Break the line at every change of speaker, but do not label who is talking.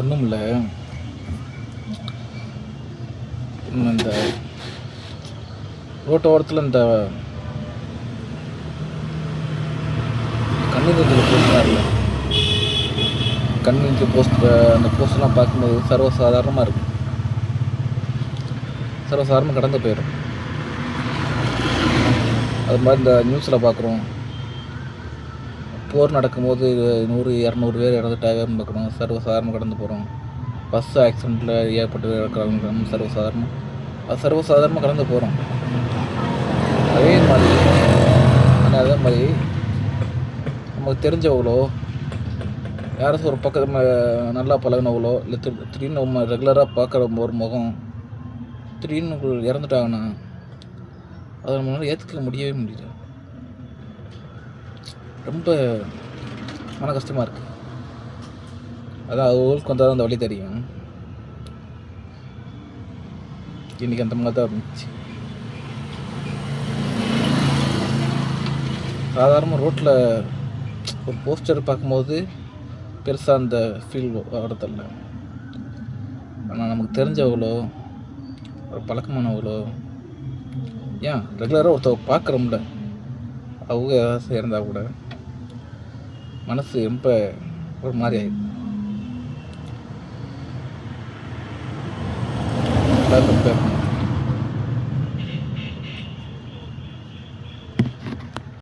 ஒன்றும் இல்லை. இந்த ரோட்டோரத்தில் இந்த கண்ணீர் போஸ்ட்லாம் கண்ணீர் போஸ்ட், அந்த போஸ்ட்லாம் பார்க்கும்போது சர்வசாதாரணமாக இருக்கும். சர்வசாதாரணமாக கடந்து போயிடும். அது மாதிரி இந்த நியூஸில் பார்க்குறோம், போர் நடக்கும்போது 100-200 பேர் இறந்துட்டாங்க பார்க்குறோம், சர்வசாதாரணமாக கடந்து போகிறோம். பஸ் ஆக்சிடெண்ட்டில் ஏற்பட்டு இறக்குறவங்க சர்வசாதாரணம், அது சர்வசாதாரணமாக கடந்து போகிறோம். அதே மாதிரி நமக்கு தெரிஞ்சவங்களோ யாராச்சும் ஒரு பக்கத்தில் நல்லா பழகினவங்களோ இல்லை திடீர்னு நம்ம ரெகுலராக பார்க்குற ஒரு முகம் திடீர்னு இறந்துட்டாங்கன்னா அதை நம்மளால் ஏற்றுக்க முடியவே முடியல. ரொம்ப மன கஷ்டமாக இருக்குது. அதான் அவங்களுக்கு வந்தால் தான் அந்த வழி தெரியும். இன்றைக்கி அந்த மாதிரி தான் இருந்துச்சு. சாதாரணமாக ரோட்டில் ஒரு போஸ்டர் பார்க்கும்போது பெருசாக அந்த ஃபீல் வரதில்ல. ஆனால் நமக்கு தெரிஞ்சவங்களோ ஒரு பழக்கமானவங்களோ ஏன் ரெகுலராக ஒருத்தவங்க பார்க்குறோம்ல, அவங்க ஏதாச்சும் இருந்தால் கூட மனசு ரொம்ப ஒரு மாதிரி ஆகிடும்.